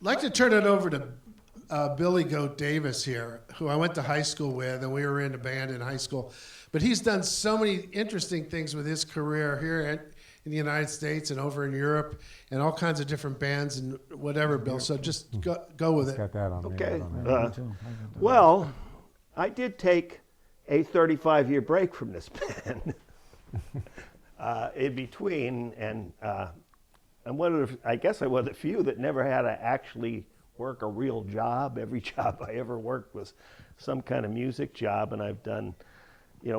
like to turn it over to Billy Goat Davis here, who I went to high school with, and we were in a band in high school. But he's done so many interesting things with his career here in the United States and over in Europe, and all kinds of different bands and whatever, Bill. So just go with it. Got that on me. Okay. Me. Well, I did take a 35-year break from this band in between, and I'm one of the, I guess I was the few that never had to actually work a real job. Every job I ever worked was some kind of music job, and I've done,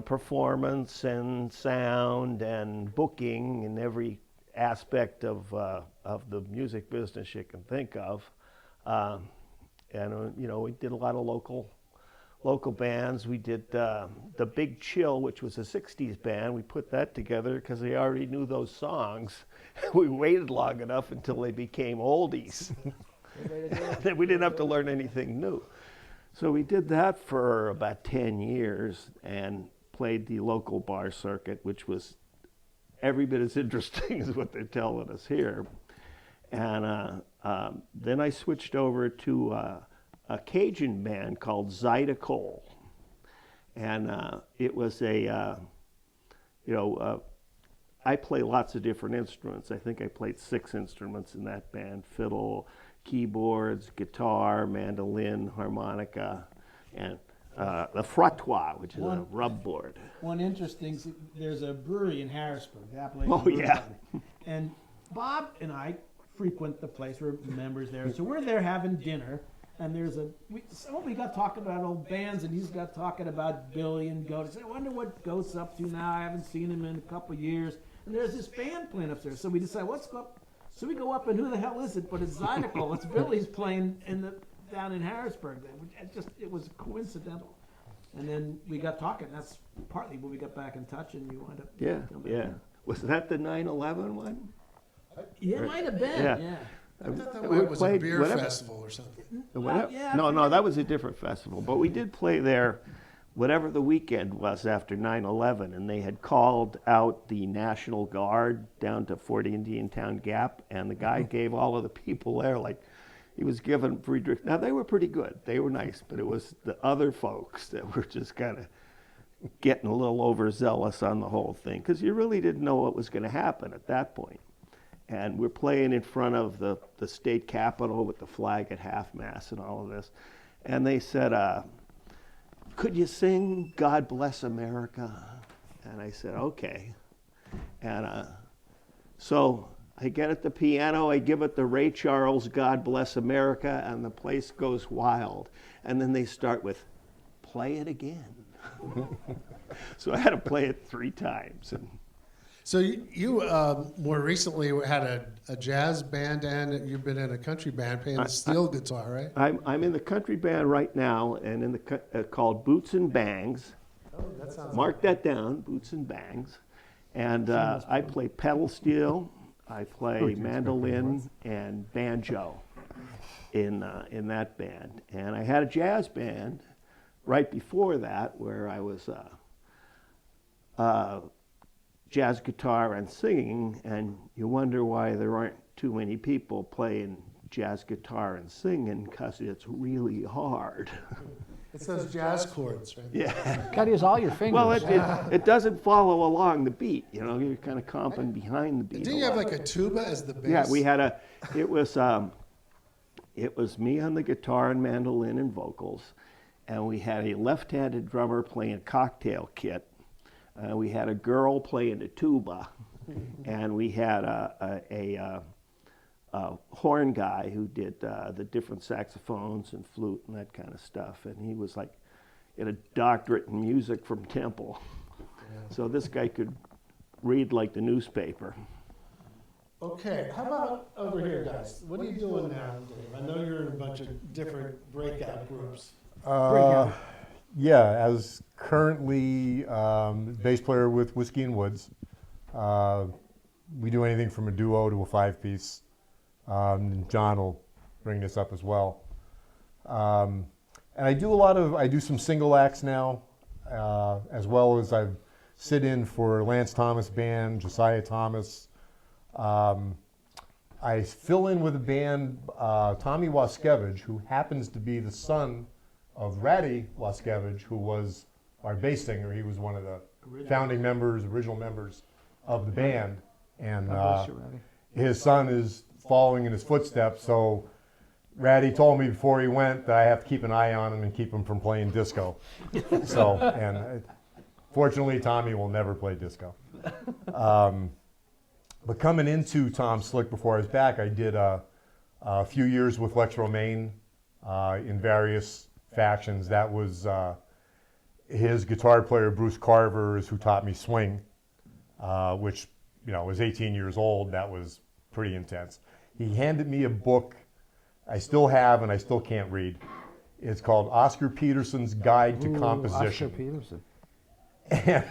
performance and sound and booking in every aspect of the music business you can think of. We did a lot of local bands. We did the Big Chill, which was a 60s band. We put that together because they already knew those songs. We waited long enough until they became oldies. Then we didn't have to learn anything new. So we did that for about 10 years and played the local bar circuit, which was every bit as interesting as what they're telling us here. And then I switched over to a Cajun band called Zydeco. And it was I play lots of different instruments. I think I played 6 instruments in that band: fiddle, keyboards, guitar, mandolin, harmonica, and the frottoir, which is a rub board. One interesting, there's a brewery in Harrisburg, the Appalachian Oh, Brewery yeah. Company. And Bob and I frequent the place, we're members there. So we're there having dinner, and we got talking about old bands, and he's got talking about Billy and Goat. I said, I wonder what Goat's up to now. I haven't seen him in a couple of years. And there's this band playing upstairs. So we decided, let's go up. So we go up, and who the hell is it? But it's Zydeco. It's Billy's playing down in Harrisburg. It was coincidental. And then we got talking. That's partly when we got back in touch, and you wound up. Yeah. Was that the 9/11 one? Yeah, it might have been. Yeah. I thought that We was a played beer whatever. festival or something. Yeah, No, that was a different festival. But we did play there whatever the weekend was after 9/11, and they had called out the National Guard down to Fort Indian Town Gap, and the guy gave all of the people there, like, he was giving free drinks. Now, they were pretty good. They were nice, but it was the other folks that were just kind of getting a little overzealous on the whole thing, because you really didn't know what was going to happen at that point. And we're playing in front of the state capitol with the flag at half-mast and all of this. And they said, could you sing God Bless America? And I said, okay. And so I get at the piano, I give it the Ray Charles God Bless America, and the place goes wild. And then they start with, play it again. So I had to play it 3 times. And So you more recently had a jazz band, and you've been in a country band playing the steel guitar, right? I'm in the country band right now, and in the called Boots and Bangs. Oh, that sounds Mark that down, Boots and Bangs. And I play pedal steel, I play mandolin and banjo in that band. And I had a jazz band right before that where I was jazz guitar and singing, and you wonder why there aren't too many people playing jazz guitar and singing, because it's really hard. It's those jazz chords, right? Yeah. Got to use all your fingers. Well, it doesn't follow along the beat, you're kind of comping behind the beat. Didn't you have like a tuba as the bass? Yeah, we had it was me on the guitar and mandolin and vocals, and we had a left-handed drummer playing cocktail kit. We had a girl playing the tuba, and we had a horn guy who did the different saxophones and flute and that kind of stuff. And he was like, he had a doctorate in music from Temple. Yeah. So this guy could read like the newspaper. Okay, how about over here, guys? What are you doing now, Dave? I know you're in a bunch of different breakout groups. Yeah, as currently bass player with Whiskey and Woods. We do anything from a duo to a 5-piece. John will bring this up as well. And I do some single acts now, as well as I sit in for Lance Thomas Band, Josiah Thomas. I fill in with a band, Tommy Waskevich, who happens to be the son of Ratty Waskevich, who was our bass singer. He was one of the founding members, original members of the band. And his son is following in his footsteps, so Ratty told me before he went that I have to keep an eye on him and keep him from playing disco. So, and fortunately, Tommy will never play disco. But coming into Tom Slick before I was back, I did a few years with Lex Romaine in various factions. That was his guitar player, Bruce Carver, is who taught me swing, which, you know, was 18 years old. That was pretty intense. He handed me a book I still have and I still can't read. It's called Oscar Peterson's Guide to Composition. Oscar Peterson. And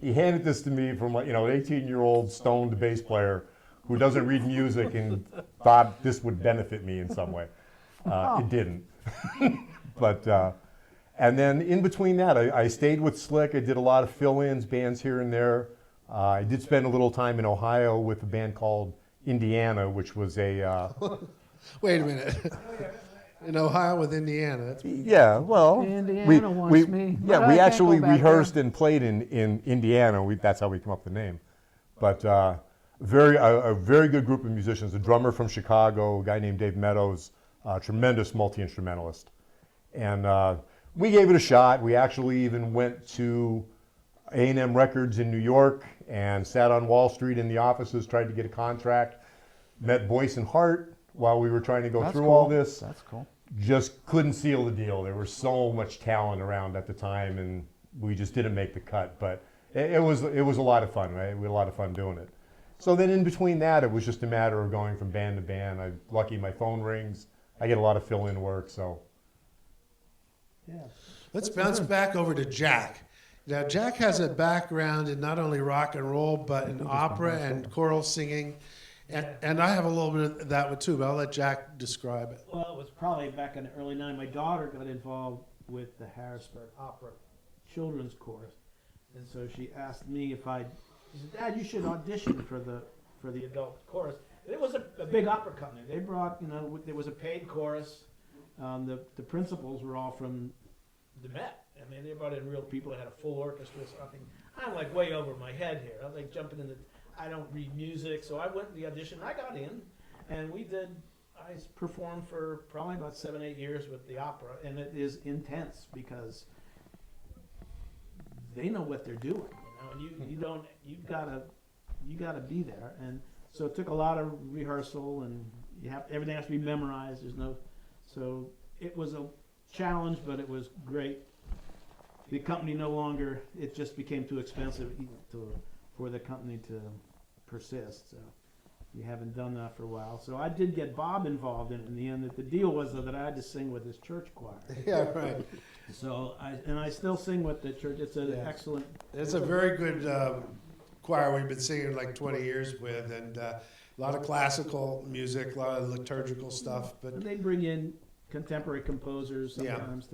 he handed this to me from, you know, an 18-year-old stoned bass player who doesn't read music and thought this would benefit me in some way. It didn't. But, and then in between that, I stayed with Slick. I did a lot of fill-ins, bands here and there. I did spend a little time in Ohio with a band called Indiana, which was a... Wait a minute. In Ohio with Indiana. That's Yeah, well, Indiana wants me, but Yeah, I we can't actually go back rehearsed there. and played in Indiana. That's how we come up with the name. But a very good group of musicians. A drummer from Chicago, a guy named Dave Meadows, a tremendous multi-instrumentalist. And we gave it a shot. We actually even went to A&M Records in New York and sat on Wall Street in the offices, tried to get a contract. Met Boyce and Hart while we were trying to go That's through cool. all this. That's cool. Just couldn't seal the deal. There was so much talent around at the time, and we just didn't make the cut. But it was a lot of fun, right? We had a lot of fun doing it. So then in between that, it was just a matter of going from band to band. I'm lucky my phone rings. I get a lot of fill-in work, so. Yeah. Let's bounce back over to Jack. Now, Jack has a background in not only rock and roll, but in opera and choral singing. And I have a little bit of that one too, but I'll let Jack describe it. Well, it was probably back in the early 90s. My daughter got involved with the Harrisburg Opera Children's Chorus. And so she asked me if she said, Dad, you should audition for the adult chorus. And it was a big opera company. They brought, you know, there was a paid chorus. The principals were all from the Met. I mean, they brought in real people that had a full orchestra. So I'm like way over my head here. I was like jumping in I don't read music, so I went to the audition. I got in, and I performed for probably about 7-8 years with the opera, and it is intense because they know what they're doing, you know, and you gotta be there, and so it took a lot of rehearsal, and everything has to be memorized. So it was a challenge, but it was great. The company it just became too expensive for the company to persist. So we haven't done that for a while. So I did get Bob involved in it in the end. The deal was that I had to sing with his church choir. Yeah, right. So I still sing with the church. It's an excellent. It's a very good choir we've been singing like 20 years with, and a lot of classical music, a lot of liturgical stuff. But And they bring in contemporary composers sometimes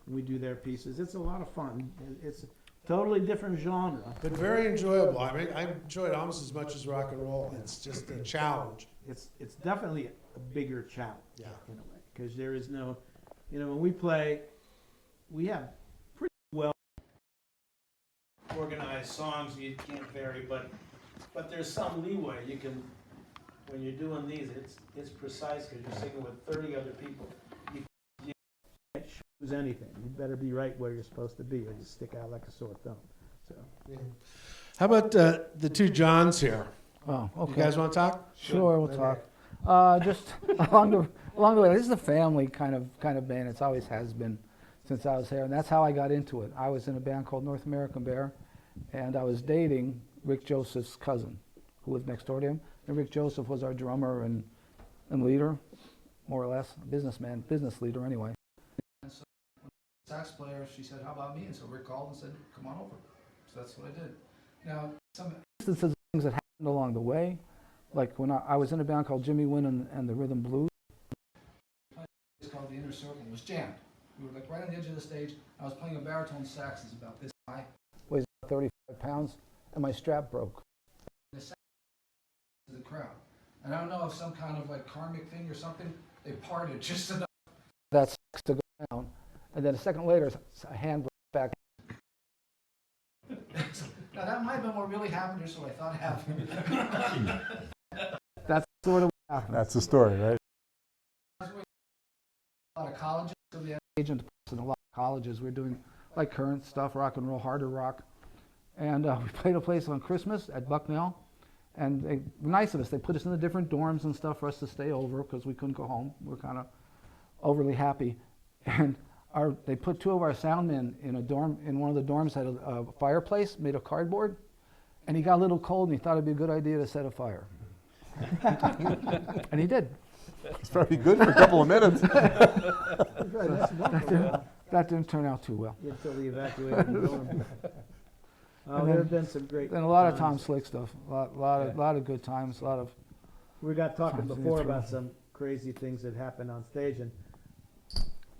we do their pieces. It's a lot of fun. It's a totally different genre. But very enjoyable. I mean, I enjoy it almost as much as rock and roll. It's just a challenge. It's definitely a bigger challenge. Yeah. In a way, because there is no, you know, when we play, we have pretty well organized songs. You can't vary, but there's some leeway. You can, when you're doing these, it's precise because you're singing with 30 other people. You can't choose anything. You better be right where you're supposed to be, or you stick out like a sore thumb. So. Yeah. How about the two Johns here? Oh, okay. You guys want to talk? Sure, we'll talk. Just along the way, this is a family kind of band. It always has been since I was here, and that's how I got into it. I was in a band called North American Bear, and I was dating Rick Joseph's cousin, who lived next door to him. And Rick Joseph was our drummer and leader, more or less, business leader anyway. And so, sax player, she said, "How about me?" And so Rick called and said, "Come on over." So that's what I did. Now, some Instances of things that happened along the way, like when I was in a band called Jimmy Wynn and the Rhythm Blues. it's called the Inner Circle. It was jammed. We were like right on the edge of the stage. I was playing a baritone sax that's about this high. Weighs about 35 pounds, and my strap broke. The sax to the crowd. And I don't know if some kind of like karmic thing or something, they parted just enough. That sucks to go down, and then a second later, a hand went back. Now that might have been what really happened, or so I thought happened. That's sort of what happened. That's the story, right? A lot of colleges, so we had Agent in a lot of colleges. We're doing like current stuff, rock and roll, harder rock, and we played a place on Christmas at Bucknell, and they were nice of us. They put us in the different dorms and stuff for us to stay over because we couldn't go home. We were kind of overly happy, and they put two of our sound men in a dorm. In one of the dorms had a fireplace made of cardboard, and he got a little cold, and he thought it'd be a good idea to set a fire, and he did. It's probably good for a couple of minutes. That didn't turn out too well. Until the evacuation dorm. Oh, there have been some great. And a lot of Tom times. Slick stuff, a lot of good times, a lot of. We got talking Times in before this room. about some crazy things that happened on stage, and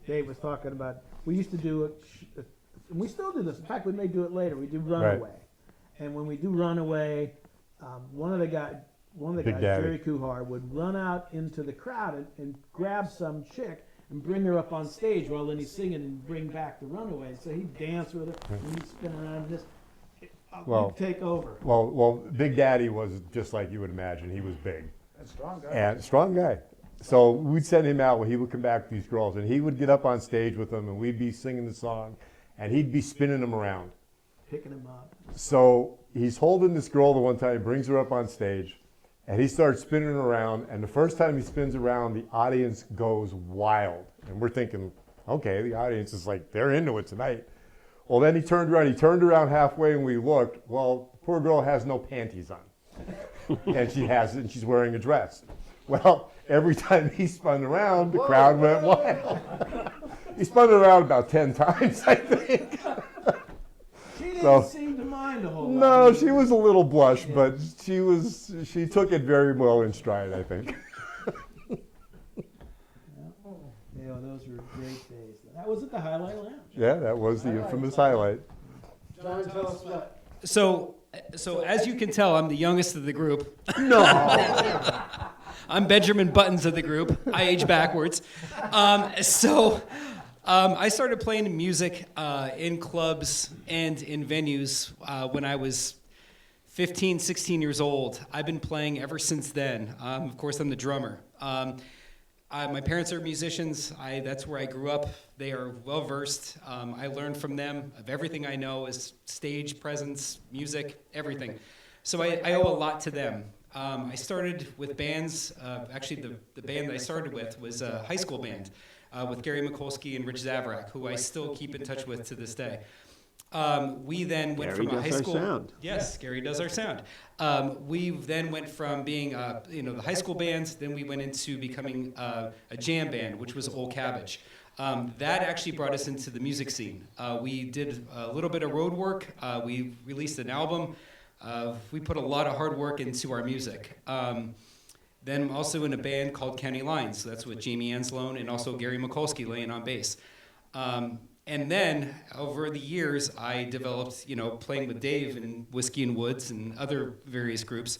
Dave was talking about, we used to do it, and we still do this, in fact, we may do it later, we do Runaway. And when we do Runaway, one of the guys, Big Daddy. Jerry Kuhar, would run out into the crowd and grab some chick and bring her up on stage while then he's singing and bring back the Runaway. So he'd dance with her, and he'd spin around and this. Well- You'd take over. Well, Big Daddy was just like you would imagine. He was big. That's strong, guy. And strong guy. So we'd send him out when he would come back with these girls, and he would get up on stage with them, and we'd be singing the song, and he'd be spinning them around. Picking him up. So he's holding this girl the one time, he brings her up on stage, and he starts spinning her around, and the first time he spins around, the audience goes wild. And we're thinking, okay, the audience is like, they're into it tonight. Well, then he turned around halfway, and we looked. Well, the poor girl has no panties on. And she's wearing a dress. Well, every time he spun around, the crowd went wild. He spun it around about 10 times, I think. She didn't So- seem to mind a whole lot. No, she was a little blush, but she took it very well in stride, I think. Yeah, those were great days. That was at the Highlight Lounge. Yeah, that was the infamous highlight. John, tell us what. So as you can tell, I'm the youngest of the group. No. I'm Benjamin Buttons of the group. I age backwards. I started playing music in clubs and in venues when I was 15, 16 years old. I've been playing ever since then. Of course, I'm the drummer. My parents are musicians. That's where I grew up. They are well-versed. I learned from them of everything I know is stage presence, music, everything. So I owe a lot to them. I started with bands. Actually, the band that I started with was a high school band with Gary Mikulski and Rich Zavrak, who I still keep in touch with to this day. We then went Gary from a does high our school. sound. Yes, Gary does our sound. We then went from being, the high school band. Then we went into becoming a jam band, which was Old Cabbage. That actually brought us into the music scene. We did a little bit of road work. We released an album. We put a lot of hard work into our music. Then I'm also in a band called County Lines. So that's with Jamie Anslone and also Gary Mikulski laying on bass. And then over the years, I developed, playing with Dave in Whiskey and Woods and other various groups.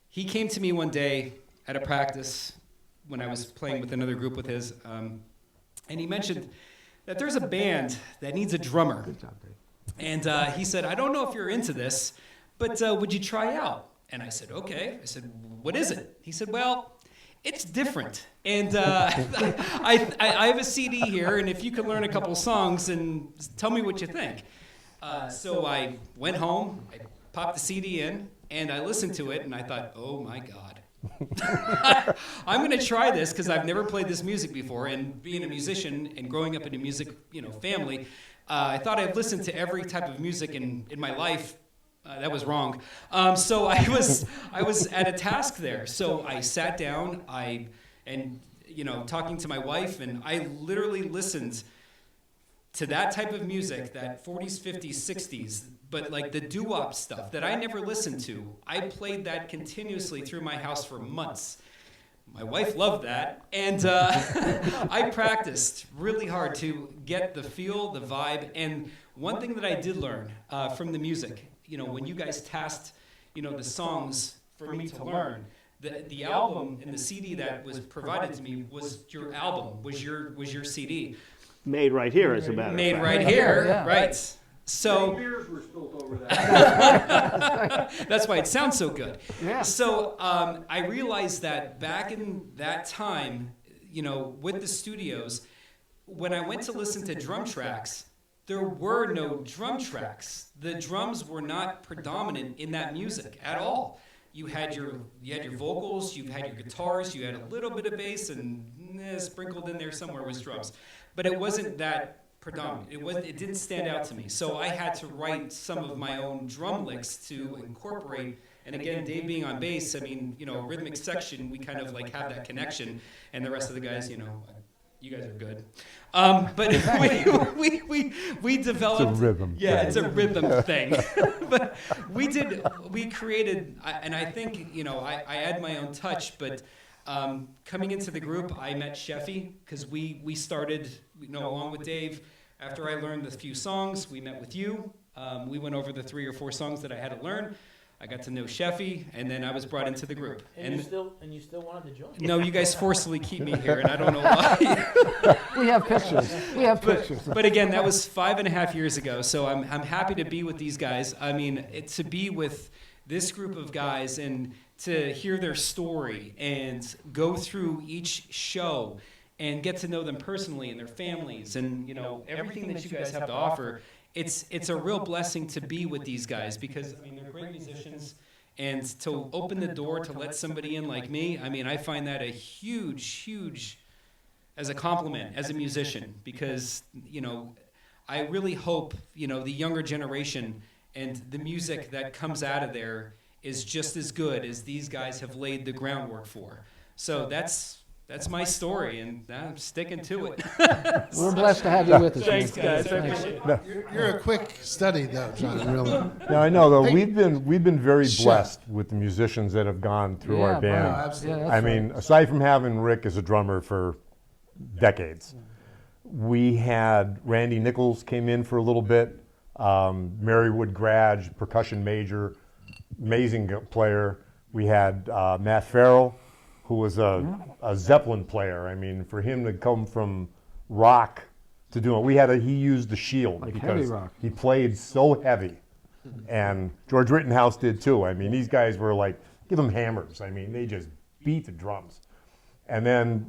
He came to me one day at a practice when I was playing with another group with his, and he mentioned that there's a band that needs a drummer. Good job, Dave. And he said, I don't know if you're into this, but would you try out? And I said, okay. I said, what is it? He said, well, it's different. And I have a CD here, and if you could learn a couple songs and tell me what you think. So I went home, I popped the CD in, and I listened to it, and I thought, oh my God. I'm going to try this because I've never played this music before, and being a musician and growing up in a music family, I thought I'd listened to every type of music in my life. That was wrong. So I was at a task there. So I sat down, talking to my wife, and I literally listened to that type of music, that 40s, 50s, 60s, but like the doo-wop stuff that I never listened to. I played that continuously through my house for months. My wife loved that, and I practiced really hard to get the feel, the vibe, and one thing that I did learn from the music, when you guys tasked, the songs for me to learn. The album and the CD that was provided to me was your album, was your CD. Made right here, as a matter of Made fact. right here, Yeah. right. So Beers were spilt over that. that's why it sounds so good. Yeah. So I realized that back in that time, with the studios, when I went to listen to drum tracks, there were no drum tracks. The drums were not predominant in that music at all. You had your vocals, you had your guitars, you had a little bit of bass, and sprinkled in there somewhere was drums. But it wasn't that predominant. It didn't stand out to me. So I had to write some of my own drum licks to incorporate. And again, Dave being on bass, I mean, rhythmic section, we kind of like have that connection, and the rest of the guys, you guys are good. But we developed. It's a rhythm. Yeah, it's a rhythm thing. But we created, and I think, I add my own touch, but coming into the group, I met Sheffy, because we started, along with Dave. After I learned the few songs, we met with you. We went over the 3 or 4 songs that I had to learn. I got to know Sheffy, and then I was brought into the group. And you still wanted to join? No, you guys forcibly keep me here, and I don't know why. We have pictures. But again, that was 5.5 years ago, so I'm happy to be with these guys. I mean, to be with this group of guys and to hear their story and go through each show and get to know them personally and their families and everything that you guys have to offer. It's a real blessing to be with these guys, because I mean, they're great musicians, and to open the door to let somebody in like me, I mean, I find that a huge as a compliment as a musician, because I really hope the younger generation and the music that comes out of there is just as good as these guys have laid the groundwork for. So that's my story, and I'm sticking to it. We're blessed to have you with us. Thanks, man. guys. I appreciate it. You're a quick study, though, John. Really. Now I know though Hey. we've been very Sure. blessed with the musicians that have gone through Yeah, our wow, band. absolutely. Yeah, I mean, aside from having Rick as a drummer for decades, we had Randy Nichols came in for a little bit, Marywood Grage, percussion major, amazing player. We had Matt Farrell, who was a Zeppelin player. I mean, for him to come from rock to doing, he used the Shield Like because heavy rock. he played so heavy, and George Rittenhouse did too. I mean, these guys were like, give them hammers. I mean, they just beat the drums. And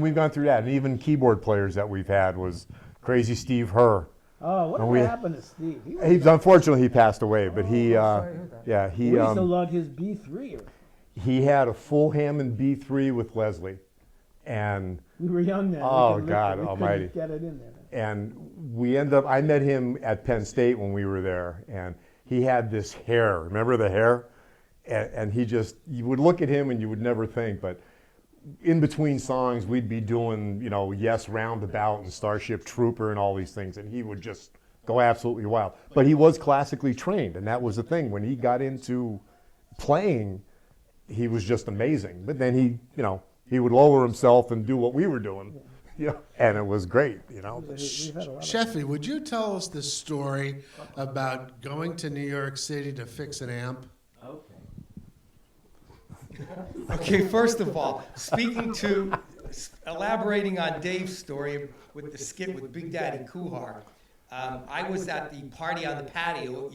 we've gone through that, and even keyboard players that we've had was Crazy Steve Herr. Oh, what And we- happened to Steve? Unfortunately he passed away, but he sorry to hear that. yeah he We used to lug his B3. he had a full Hammond B3 with Leslie, and We were young then. Oh, We couldn't God lift it. We almighty. couldn't get it in there. I met him at Penn State when we were there, and he had this hair. Remember the hair? And you would look at him and you would never think, but in between songs, we'd be doing, Yes Roundabout and Starship Trooper and all these things, and he would just go absolutely wild. But he was classically trained, and that was the thing. When he got into playing, he was just amazing. But then he would lower himself and do what we were doing, and it was great, We've had a lot of Sheffy, would you tell us the story about going to New York City to fix an amp? Okay, first of all, elaborating on Dave's story with the skit with Big Daddy Kuhar, I was at the party on the patio.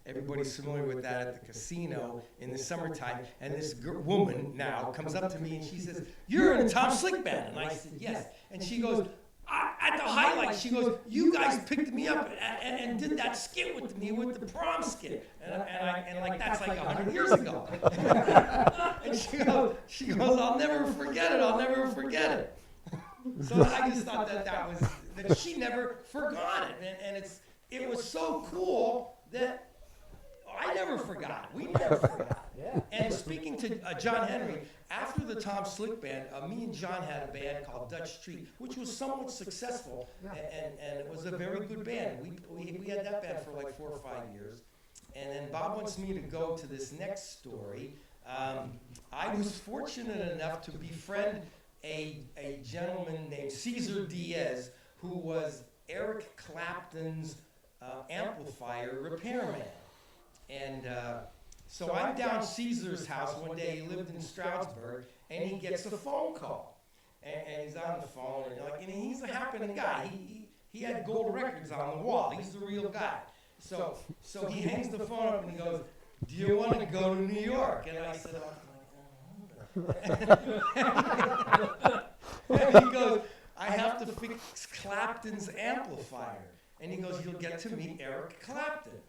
Everybody's familiar with that at the casino in the summertime. And this woman now comes up to me and she says, "You're in a Tom Slick band." And I said, "Yes." And she goes, at the highlight, she goes, "You guys picked me up and did that skit with me with the prom skit." And like that's like 100 years ago. And she goes, "I'll never forget it. I'll never forget it." So I just thought that she never forgot it, and it was so cool that I never forgot. We never forgot. Yeah. And speaking to John Henry, after the Tom Slick band, me and John had a band called Dutch Street, which was somewhat successful, and it was a very good band. We had that band for like 4 or 5 years. And then Bob wants me to go to this next story. I was fortunate enough to befriend a gentleman named Cesar Diaz, who was Eric Clapton's amplifier repairman. And So I'm down Caesar's house one day. He lived in Stroudsburg, and he gets a phone call, and he's on the phone, and he's a happening guy. He had gold records on the wall. He's the real guy. So he hangs the phone up and he goes, "Do you want to go to New York?" And I said, and he goes, "I have to fix Clapton's amplifier." And he goes, "You'll get to meet Eric Clapton."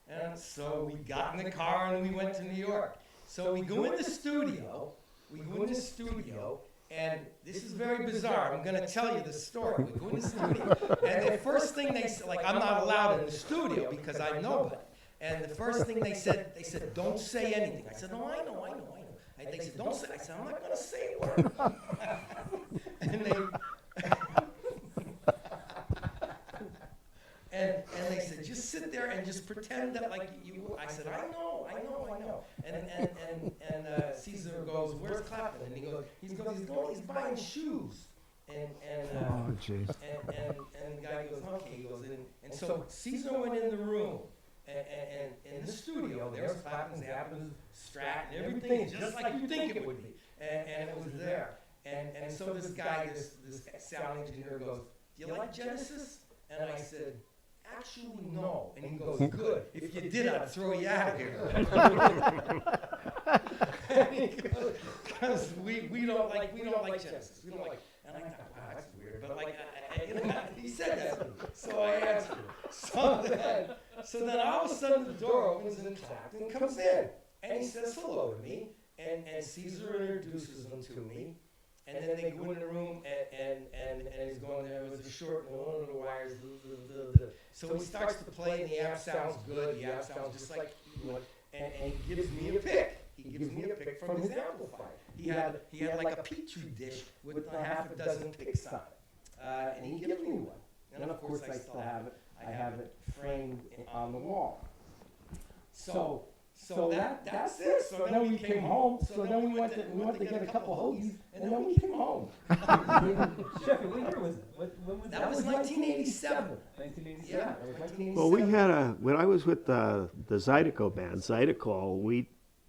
And so we got in the car and we went to New York. So we go in the studio. And this is very bizarre. I'm going to tell you the story. We go in the studio, and the first thing they said, like, I'm not allowed in the studio because I'm nobody. And the first thing they said, "Don't say anything." I said, "No, I know. And they said, "Don't say." I said, "I'm not going to say a word." and they said, "Just sit there and just pretend that like you." I said, "I know." And Caesar goes, "Where's Clapton?" And he's buying shoes. Oh, jeez. And the guy goes, "Okay." He goes in, and so Caesar went in the room, and in the studio, there's Clapton's amps, Strat, and everything is just like you think it would be, and it was there. And so this guy, this sound engineer goes, "Do you like Genesis?" And I said, "Actually, no." And he goes, "Good. If you did, I'd throw you out of here." Because we don't like Genesis. We don't like. And I thought, wow, that's weird. But he said that. So I answered. So then all of a sudden the door opens and Clapton comes in, and he says hello to me, and Caesar introduces him to me. And then they go in the room, and he's going, "There was a short and one of the wires." So he starts to play, and the amp sounds good. The amp sounds just like you would, and he gives me a pick. He gives me a pick from his amplifier. He had like a petri dish with half a dozen picks on it, and he gives me one. And of course, I still have it. I have it framed on the wall. So that's it. So then we came home. So then we went to get a couple hoagies, and then we came home. Sheffield, what year was it? That was 1987. 1987. Yeah, that was 1987. Well, we had when I was with the Zydeco band, Zydeco,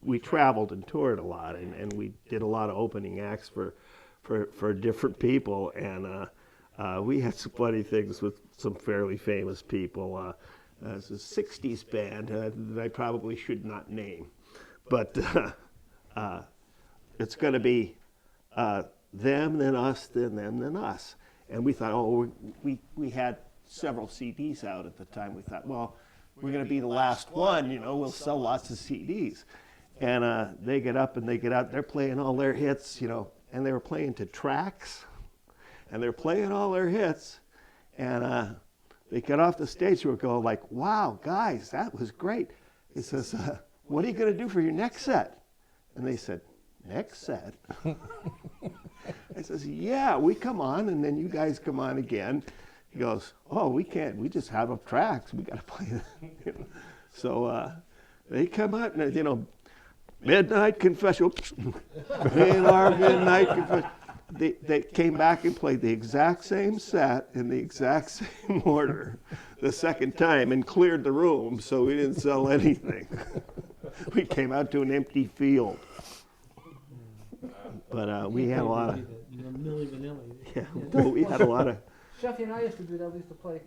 we traveled and toured a lot, and we did a lot of opening acts for different people, and we had some funny things with some fairly famous people. It's a 60s band that I probably should not name, but it's going to be them, then us, then them, then us. And we thought, we had several CDs out at the time. We thought, well, we're going to be the last one, we'll sell lots of CDs. And they get up and they get out, they're playing all their hits, and they were playing to tracks, and they're playing all their hits, and they get off the stage and we go like, "Wow, guys, that was great." He says, "What are you going to do for your next set?" And they said, "Next set?" I says, "Yeah, we come on, and then you guys come on again." He goes, "Oh, we can't. We just have up tracks. We got to play them." So they come out, and Midnight Confession. In our Midnight Confession. They came back and played the exact same set in the exact same order the second time and cleared the room, so we didn't sell anything. We came out to an empty field. But we had a lot of... Milli Vanilli. Yeah, we had a lot of... Sheffy and I used to do that. We used to play